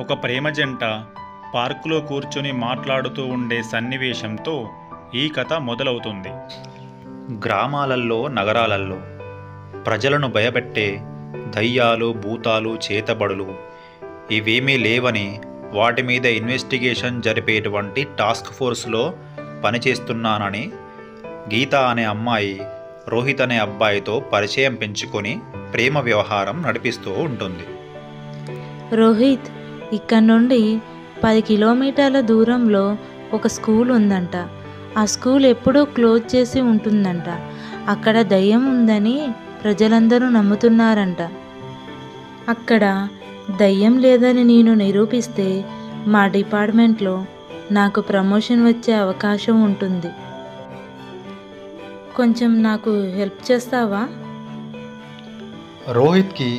ఒక ప్రేమ జంట పార్కులో కూర్చొని మాట్లాడుతూ ఉండే సన్నివేశంతో ఈ కథ మొదలవుతుంది. గ్రామాలల్లో, నగరాలల్లో ప్రజలను భయపెట్టే దయ్యాలు, భూతాలు, చేతబడులు ఇవేమీ లేవని, వాటి మీద ఇన్వెస్టిగేషన్ జరిపేటువంటి టాస్క్ ఫోర్స్లో పనిచేస్తున్నానని గీత అనే అమ్మాయి రోహిత్ అనే అబ్బాయితో పరిచయం పెంచుకొని ప్రేమ వ్యవహారం నడిపిస్తూ ఉంటుంది. రోహిత్, ఇక్కడ నుండి 10 కిలోమీటర్ల దూరంలో ఒక స్కూల్ ఉందంట. ఆ స్కూల్ ఎప్పుడూ క్లోజ్ చేసి ఉంటుందంట. అక్కడ దయ్యం ఉందని ప్రజలందరూ నమ్ముతున్నారంట. అక్కడ దయ్యం లేదని నేను నిరూపిస్తే మా డిపార్ట్మెంట్లో నాకు ప్రమోషన్ వచ్చే అవకాశం ఉంటుంది. కొంచెం నాకు హెల్ప్ చేస్తావా? రోహిత్కి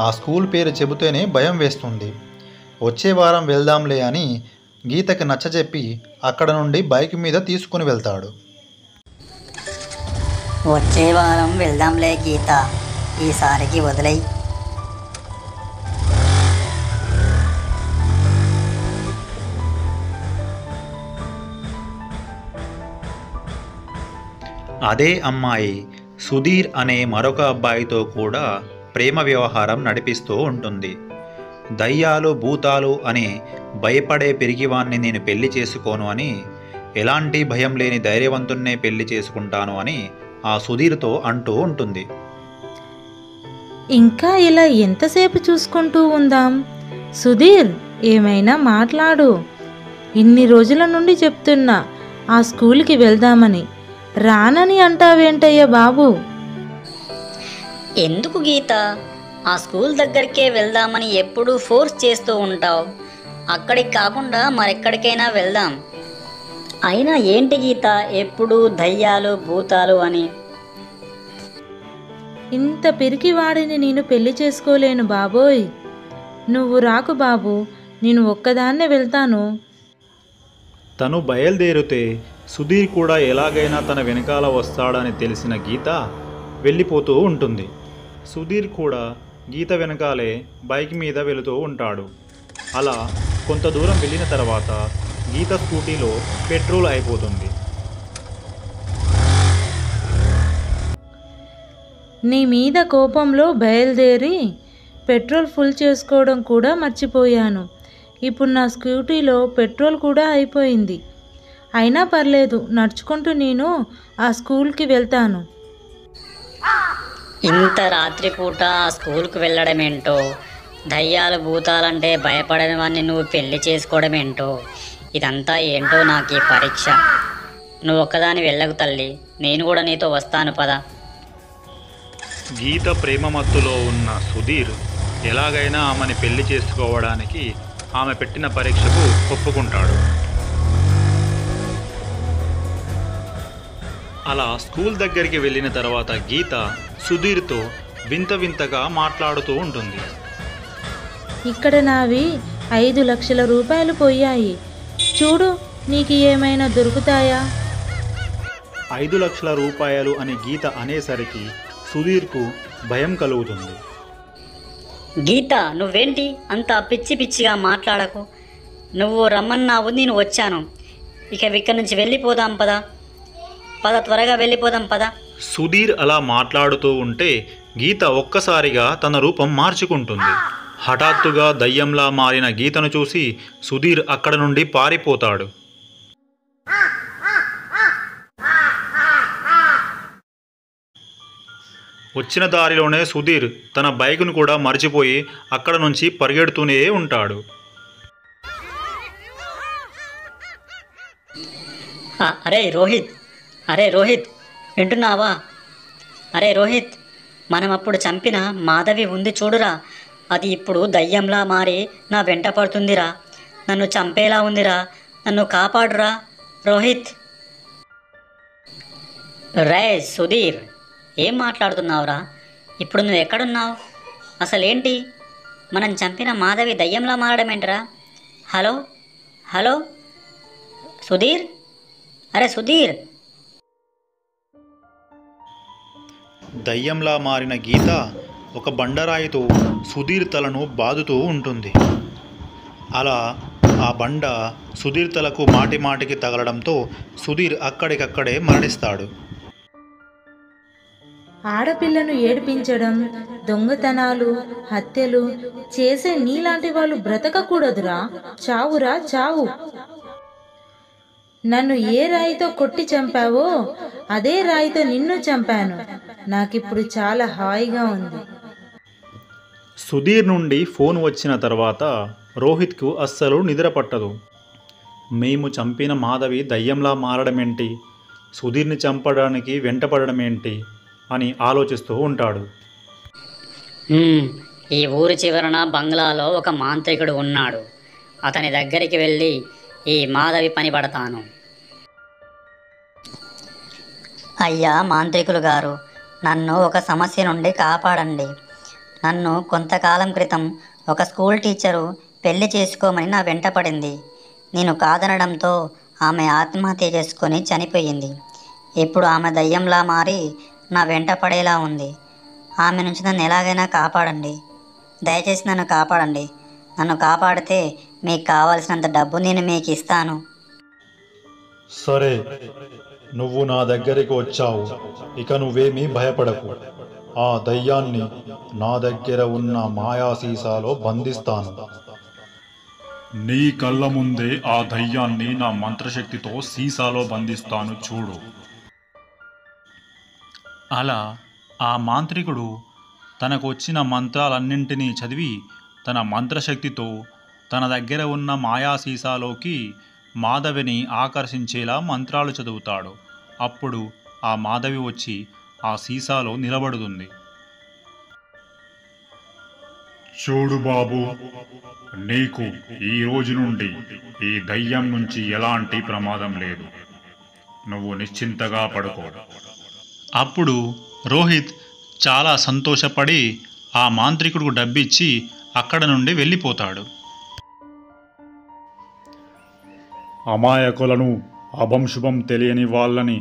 ఆ స్కూల్ పేరు చెబితేనే భయం వేస్తుంది. వచ్చే వారం వెళ్దాంలే అని గీతకి నచ్చజెప్పి అక్కడ నుండి బైక్ మీద తీసుకుని వెళ్తాడు. వచ్చే వారం వెళ్దాంలే గీత, ఈసారికి వదిలేయ్. అదే అమ్మాయి సుధీర్ అనే మరొక అబ్బాయితో కూడా ప్రేమ వ్యవహారం నడిపిస్తూ ఉంటుంది. దయ్యాలు, భూతాలు అని భయపడే పిరికివాణ్ణి నేను పెళ్లి చేసుకోను అని, ఎలాంటి భయం లేని ధైర్యవంతున్నే పెళ్లి చేసుకుంటాను అని ఆ సుధీర్తో అంటూ ఉంటుంది. ఇంకా ఇలా ఎంతసేపు చూసుకుంటూ ఉందాం? సుధీర్, ఏమైనా మాట్లాడు. ఇన్ని రోజుల నుండి చెప్తున్నా ఆ స్కూల్కి వెళ్దామని, రానని అంటావేంటయ్యా బాబు? ఎందుకు గీత, ఆ స్కూల్ దగ్గరికే వెళ్దామని ఎప్పుడూ ఫోర్స్ చేస్తూ ఉంటావు. అక్కడికి కాకుండా మరెక్కడికైనా వెళ్దాం. అయినా ఏంటి గీత ఎప్పుడు దయ్యాలు, భూతాలు అని? ఇంత పిరికివాడిని నేను పెళ్లి చేసుకోలేను బాబోయ్. నువ్వు రాకు బాబు, నేను ఒక్కదాన్నే వెళ్తాను. తను బయలుదేరితే సుధీర్ కూడా ఎలాగైనా తన వెనకాల వస్తాడని తెలిసిన గీత వెళ్ళిపోతూ ఉంటుంది. సుధీర్ కూడా గీత వెనకాలే బైక్ మీద వెళుతూ ఉంటాడు. అలా కొంత దూరం వెళ్ళిన తర్వాత గీత స్కూటీలో పెట్రోల్ అయిపోతుంది. నీ మీద కోపంలో బయలుదేరి పెట్రోల్ ఫుల్ చేసుకోవడం కూడా మర్చిపోయాను. ఇప్పుడు నా స్కూటీలో పెట్రోల్ కూడా అయిపోయింది. అయినా పర్లేదు, నడుచుకుంటూ నేను ఆ స్కూల్కి వెళ్తాను. ఇంత రాత్రిపూట ఆ స్కూల్కి వెళ్ళడం ఏంటో, దయ్యాలు, భూతాలంటే భయపడని వాడిని నువ్వు పెళ్లి చేసుకోవడం ఏంటో, ఇదంతా ఏంటో నాకు ఈ పరీక్ష. నువ్వు ఒక్కదాని వెళ్ళకు తల్లి, నేను కూడా నీతో వస్తాను పద. గీత ప్రేమ మత్తులో ఉన్న సుధీర్ ఎలాగైనా ఆమెని పెళ్లి చేసుకోవడానికి ఆమె పెట్టిన పరీక్షకు ఒప్పుకుంటాడు. అలా స్కూల్ దగ్గరికి వెళ్ళిన తర్వాత గీత సుధీర్తో వింత వింతగా మాట్లాడుతూ ఉంటుంది. ఇక్కడ నావి 5 లక్షల రూపాయలు పోయాయి. చూడు, నీకు ఏమైనా దొరుకుతాయా? 5 లక్షల రూపాయలు అని గీత అనేసరికి సుధీర్కు భయం కలుగుతుంది. గీత, నువ్వేంటి అంత పిచ్చి పిచ్చిగా మాట్లాడకు. నువ్వు రమ్మన్నావు, నేను వచ్చాను. ఇక ఇక్కడి నుంచి వెళ్ళిపోదాం పద. పద, త్వరగా వెళ్ళిపోదాం పద. సుధీర్ అలా మాట్లాడుతూ ఉంటే గీత ఒక్కసారిగా తన రూపం మార్చుకుంటుంది. హఠాత్తుగా దయ్యంలా మారిన గీతను చూసి సుధీర్ అక్కడ నుండి పారిపోతాడు. వచ్చిన దారిలోనే సుధీర్ తన బైకును కూడా మర్చిపోయి అక్కడ నుంచి పరిగెడుతూనే ఉంటాడు. అరే రోహిత్, అరే రోహిత్, వింటున్నావా? అరే రోహిత్, మనం అప్పుడు చంపిన మాధవి ఉంది చూడురా, అది ఇప్పుడు దయ్యంలా మారి నా వెంట పడుతుందిరా. నన్ను చంపేలా ఉందిరా, నన్ను కాపాడురా రోహిత్. రే సుధీర్, ఏం మాట్లాడుతున్నావురా? ఇప్పుడు నువ్వు ఎక్కడున్నావు? అసలేంటి? మనం చంపిన మాధవి దయ్యంలా మారడం ఏంట్రా? హలో హలో సుధీర్, అరే సుధీర్. దయ్యంలా మారిన గీత ఒక బండరాయితో సుధీర్ తలను బాదుతూ ఉంటుంది. అలా ఆ బండ సుధీర్ తలకు మాటి మాటికి తగలడంతో సుధీర్ అక్కడికక్కడే మరణిస్తాడు. ఆడపిల్లను ఏడిపించడం, దొంగతనాలు, హత్యలు చేసే నీలాంటి వాళ్ళు బ్రతకకూడదురా. చావురా చావు. నన్ను ఏ రాయితో కొట్టి చంపావో అదే రాయితో నిన్ను చంపాను. నాకిప్పుడు చాలా హాయిగా ఉంది. సుధీర్ నుండి ఫోన్ వచ్చిన తర్వాత రోహిత్కు అస్సలు నిద్ర పట్టదు. మేము చంపిన మాధవి దయ్యంలా మారడమేంటి, సుధీర్ని చంపడానికి వెంటపడమేంటి అని ఆలోచిస్తూ ఉంటాడు. ఈ ఊరి చివరన బంగ్లాలో ఒక మాంత్రికుడు ఉన్నాడు. అతని దగ్గరికి వెళ్ళి ఈ మాధవి పని పడతాను. అయ్యా మాంత్రికులు గారు, నన్ను ఒక సమస్య నుండి కాపాడండి. నన్ను కొంతకాలం క్రితం ఒక స్కూల్ టీచరు పెళ్లి చేసుకోమని నా వెంట పడింది. నేను కాదనడంతో ఆమె ఆత్మహత్య చేసుకొని చనిపోయింది. ఇప్పుడు ఆమె దయ్యంలా మారి నా వెంట పడేలా ఉంది. ఆమె నుంచి నన్ను ఎలాగైనా కాపాడండి. దయచేసి నన్ను కాపాడండి. నన్ను కాపాడితే మీకు కావాల్సినంత డబ్బు నేను మీకు ఇస్తాను. సరే, నువ్వు నా దగ్గరికి వచ్చావు, ఇక నువ్వేమీ భయపడకు. ఆ దయ్యాన్ని నా దగ్గర ఉన్న మాయా సీసాలో బంధిస్తాను. నీ కళ్ళ ముందే ఆ దయ్యాన్ని నా మంత్రశక్తితో సీసాలో బంధిస్తాను చూడు. అలా ఆ మాంత్రికుడు తనకు వచ్చిన మంత్రాలన్నింటినీ చదివి తన మంత్రశక్తితో తన దగ్గర ఉన్న మాయా సీసాలోకి మాధవిని ఆకర్షించేలా మంత్రాలు చదువుతాడు. అప్పుడు ఆ మాధవి వచ్చి ఆ సీసాలో నిలబడుతుంది. చూడు బాబు, నీకు ఈ రోజు నుండి ఈ దయ్యం నుంచి ఎలాంటి ప్రమాదం లేదు. నువ్వు నిశ్చింతగా పడుకో. అప్పుడు రోహిత్ చాలా సంతోషపడి ఆ మాంత్రికుడికి డబ్బిచ్చి అక్కడ నుండి వెళ్ళిపోతాడు. అమాయకులను, అభంశుభం తెలియని వాళ్ళని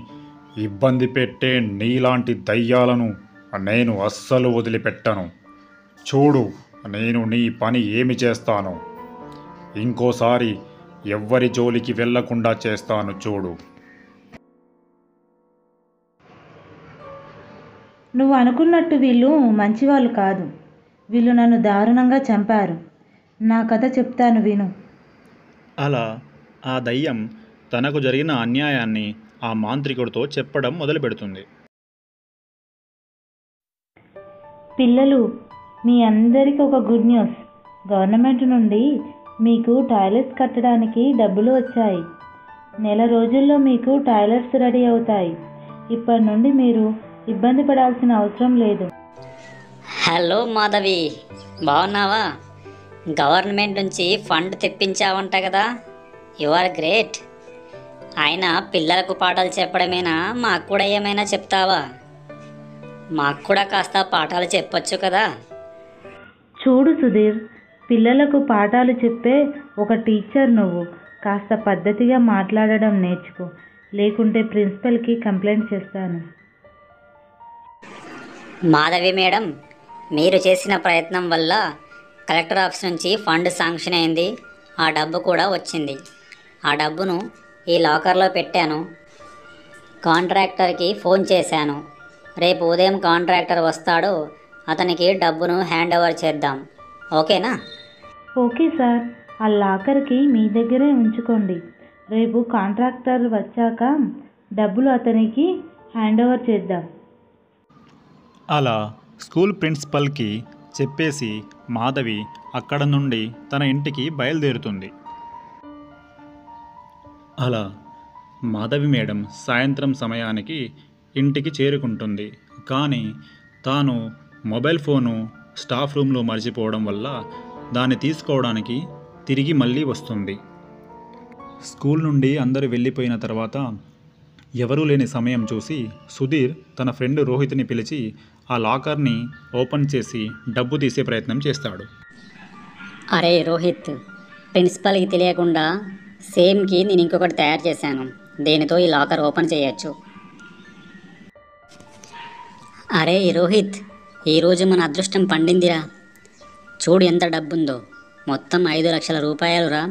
ఇబ్బంది పెట్టే నీలాంటి దయ్యాలను నేను అస్సలు వదిలిపెట్టను. చూడు, నేను నీ పని ఏమి చేస్తాను. ఇంకోసారి ఎవ్వరి జోలికి వెళ్లకుండా చేస్తాను చూడు. నువ్వు అనుకున్నట్టు వీళ్ళు మంచివాళ్ళు కాదు. వీళ్ళు నన్ను దారుణంగా చంపారు. నా కథ చెప్తాను విను. అలా ఆ దయ్యం తనకు జరిగిన అన్యాయాన్ని ఆ మాంత్రికుడితో చెప్పడం మొదలుపెడుతుంది. పిల్లలు, మీ అందరికీ ఒక గుడ్ న్యూస్. గవర్నమెంట్ నుండి మీకు టాయిలెట్స్ కట్టడానికి డబ్బులు వచ్చాయి. నెల రోజుల్లో మీకు టాయిలెట్స్ రెడీ అవుతాయి. ఇప్పటి నుండి మీరు ఇబ్బంది పడాల్సిన అవసరం లేదు. హలో మాధవి, బాగున్నావా? గవర్నమెంట్ నుంచి ఫండ్ తెప్పించావంట కదా. You are great. అయినా పిల్లలకు పాఠాలు చెప్పడమేనా, మాకు కూడా ఏమైనా చెప్తావా? మాకు కూడా కాస్త పాఠాలు చెప్పొచ్చు కదా. చూడు సుధీర్, పిల్లలకు పాఠాలు చెప్పే ఒక టీచర్ నువ్వు. కాస్త పద్ధతిగా మాట్లాడడం నేర్చుకో, లేకుంటే ప్రిన్సిపల్కి కంప్లైంట్ చేస్తాను. మాధవి మేడం, మీరు చేసిన ప్రయత్నం వల్ల కలెక్టర్ ఆఫీస్ నుంచి ఫండ్ శాంక్షన్ అయింది. ఆ డబ్బు కూడా వచ్చింది. ఆ డబ్బును ఈ లాకర్లో పెట్టాను. కాంట్రాక్టర్కి ఫోన్ చేశాను. రేపు ఉదయం కాంట్రాక్టర్ వస్తాడు. అతనికి డబ్బును హ్యాండ్ ఓవర్ చేద్దాం. ఓకేనా? ఓకే సార్, ఆ లాకర్కి మీ దగ్గరే ఉంచుకోండి. రేపు కాంట్రాక్టర్ వచ్చాక డబ్బులు అతనికి హ్యాండ్ ఓవర్ చేద్దాం. అలా స్కూల్ ప్రిన్సిపల్కి చెప్పేసి మాధవి అక్కడ నుండి తన ఇంటికి బయలుదేరుతుంది. అలా మాధవి మేడం సాయంత్రం సమయానికి ఇంటికి చేరుకుంటుంది. కానీ తాను మొబైల్ ఫోను స్టాఫ్ రూమ్లో మర్చిపోవడం వల్ల దాన్ని తీసుకోవడానికి తిరిగి మళ్ళీ వస్తుంది. స్కూల్ నుండి అందరూ వెళ్ళిపోయిన తర్వాత ఎవరూ లేని సమయం చూసి సుధీర్ తన ఫ్రెండ్ రోహిత్ని పిలిచి ఆ లాకర్ని ఓపెన్ చేసి డబ్బు తీసే ప్రయత్నం చేస్తాడు. అరే రోహిత్, ప్రిన్సిపల్కి తెలియకుండా సేమ్కి నేను ఇంకొకటి తయారు చేశాను. దీనితో ఈ లాకర్ ఓపెన్ చేయొచ్చు. అరే రోహిత్, ఈరోజు మన అదృష్టం పండిందిరా. చూడు ఎంత డబ్బుందో. మొత్తం 5 లక్షల రూపాయలురా.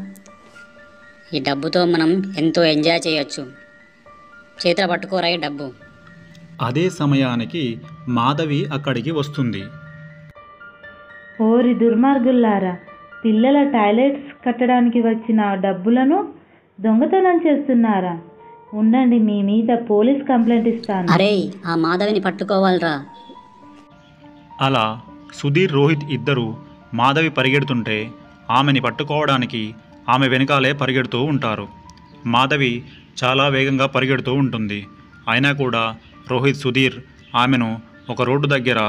ఈ డబ్బుతో మనం ఎంతో ఎంజాయ్ చేయొచ్చు. చేతిలో పట్టుకోరా ఈ డబ్బు. అదే సమయానికి మాధవి అక్కడికి వస్తుంది. ఓరి దుర్మార్గుల్లారా, పిల్లల టాయిలెట్స్ కట్టడానికి వచ్చిన డబ్బులను దొంగతనం చేస్తున్నారా? ఉండండి, మీ మీద పోలీస్ కంప్లైంట్ ఇస్తాను. అరే, ఆ మాధవిని పట్టుకోవాలిరా. అలా సుధీర్, రోహిత్ ఇద్దరు మాధవి పరిగెడుతుంటే ఆమెని పట్టుకోవడానికి ఆమె వెనకాలే పరిగెడుతూ ఉంటారు. మాధవి చాలా వేగంగా పరిగెడుతూ ఉంటుంది. అయినా కూడా రోహిత్, సుధీర్ ఆమెను ఒక రోడ్డు దగ్గర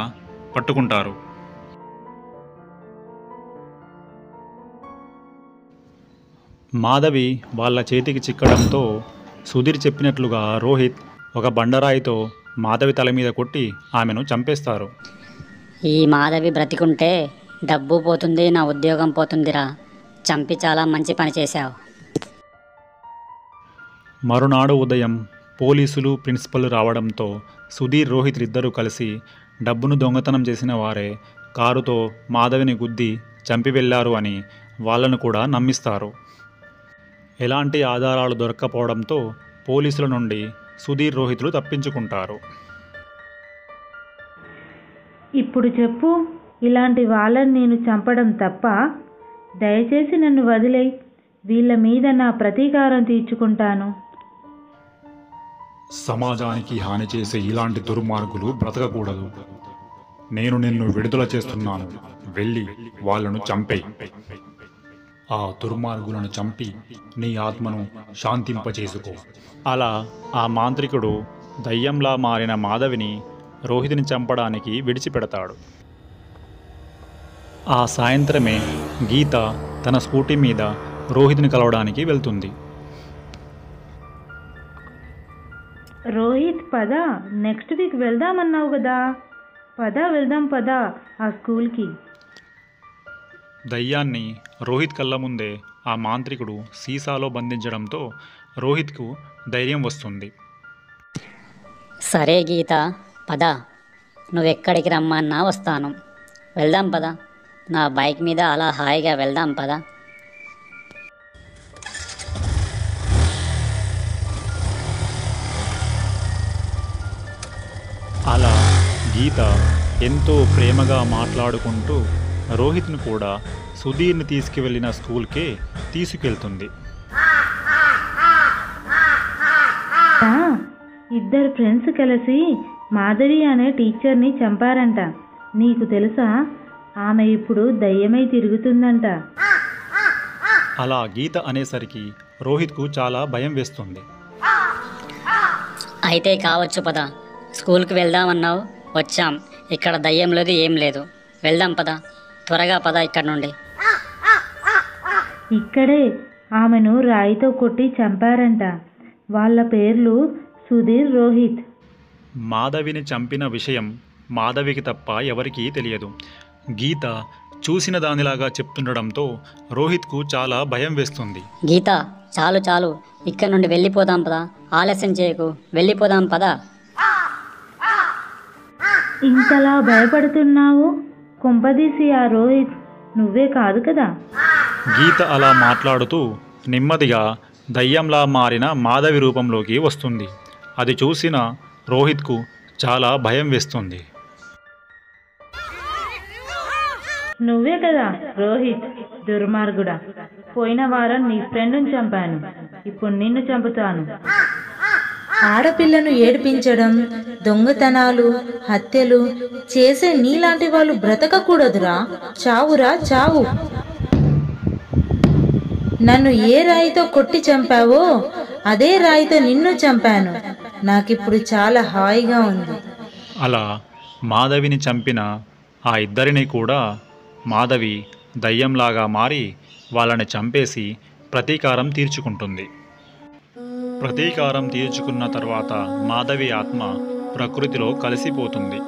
పట్టుకుంటారు. మాధవి వాళ్ళ చేతికి చిక్కడంతో సుధీర్ చెప్పినట్లుగా రోహిత్ ఒక బండరాయితో మాధవి తల మీద కొట్టి ఆమెను చంపేస్తారు. ఈ మాధవి బ్రతికుంటే డబ్బు పోతుంది, నా ఉద్యోగం పోతుందిరా. చంపి చాలా మంచి పని చేశావు. మరునాడు ఉదయం పోలీసులు, ప్రిన్సిపల్ రావడంతో సుధీర్, రోహిత్ ఇద్దరూ కలిసి డబ్బును దొంగతనం చేసిన వారే కారుతో మాధవిని గుద్ది చంపి వెళ్ళారు అని వాళ్ళను కూడా నమ్మిస్తారు. ఎలాంటి ఆధారాలు దొరక్కపోవడంతో పోలీసుల నుండి సుధీర్, రోహిత్లు తప్పించుకుంటారు. ఇప్పుడు చెప్పు, ఇలాంటి వాళ్ళని నేను చంపడం తప్ప? దయచేసి నన్ను వదిలేయ్. వీళ్ళ మీద నా ప్రతీకారం తీర్చుకుంటాను. సమాజానికి హాని చేసే ఇలాంటి దుర్మార్గులు బ్రతకకూడదు. నేను నిన్ను విడుదల చేస్తున్నాను. వెళ్ళి వాళ్ళను చంపేయి. ఆ దుర్మార్గులను చంపి నీ ఆత్మను శాంతింపచేసుకో. అలా ఆ మాంత్రికుడు దయ్యంలా మారిన మాధవిని రోహిత్ని చంపడానికి విడిచిపెడతాడు. ఆ సాయంత్రమే గీత తన స్కూటీ మీద రోహిత్ని కలవడానికి వెళ్తుంది. రోహిత్, పద, నెక్స్ట్ వీక్ వెళ్దామన్నావు కదా. వెళ్దాం పద ఆ స్కూల్కి. దయ్యాన్ని రోహిత్ కళ్ళ ముందే ఆ మాంత్రికుడు సీసాలో బంధించడంతో రోహిత్కు ధైర్యం వస్తుంది. సరే గీత, పద. నువ్వెక్కడికి రమ్మన్నా వస్తాను. వెళ్దాం పద. నా బైక్ మీద అలా హాయిగా వెళ్దాం పద. అలా గీత ఎంతో ప్రేమగా మాట్లాడుకుంటూ రోహిత్ను కూడా సుధీర్ని తీసుకువెళ్ళిన స్కూల్కే తీసుకెళ్తుంది. ఇద్దరు ఫ్రెండ్స్ కలిసి మాధవి అనే టీచర్ని చంపారంట. నీకు తెలుసా? ఆమె ఇప్పుడు దయ్యమై తిరుగుతుందంట. అలా గీత అనేసరికి రోహిత్కు చాలా భయం వేస్తుంది. అయితే కావచ్చు పద. స్కూల్కి వెళ్దామన్నావు, వచ్చాం. ఇక్కడ దయ్యం లేదు, ఏం లేదు. వెళ్దాం పద. త్వరగా పద ఇక్కడ నుండి. ఇక్కడే ఆమెను రాయితో కొట్టి చంపారంట. వాళ్ళ పేర్లు సుధీర్, రోహిత్. మాధవిని చంపిన విషయం మాధవికి తప్ప ఎవరికీ తెలియదు. గీత చూసిన దానిలాగా చెప్తుండడంతో రోహిత్కు చాలా భయం వేస్తుంది. గీత, చాలు చాలు. ఇక్కడ నుండి వెళ్ళిపోదాం పద. ఆలస్యం చేయకు, వెళ్ళిపోదాం పద. ఇంతలా భయపడుతున్నావు? కొంపదీసి ఆ రోహిత్ నువ్వే కాదు కదా? గీత అలా మాట్లాడుతూ నెమ్మదిగా దయ్యంలా మారిన మాధవి రూపంలోకి వస్తుంది. అది చూసిన రోహిత్కు చాలా భయం వేస్తుంది. నువ్వే కదా రోహిత్, దుర్మార్గుడా. పోయిన వారం నీ ఫ్రెండ్ని చంపాను, ఇప్పుడు నిన్ను చంపుతాను. ఆడపిల్లను ఏడిపించడం, దొంగతనాలు, హత్యలు చేసే నీలాంటి వాళ్ళు బ్రతకకూడదురా. చావురా చావు. నన్ను ఏ రాయితో కొట్టి చంపావో అదే రాయితో నిన్ను చంపాను. నాకిప్పుడు చాలా హాయిగా ఉంది. అలా మాధవిని చంపిన ఆ ఇద్దరిని కూడా మాధవి దయ్యంలాగా మారి వాళ్ళని చంపేసి ప్రతీకారం తీర్చుకుంటుంది. ప్రతీకారం తీర్చుకున్న తర్వాత మాధవి ఆత్మ ప్రకృతిలో కలిసిపోతుంది.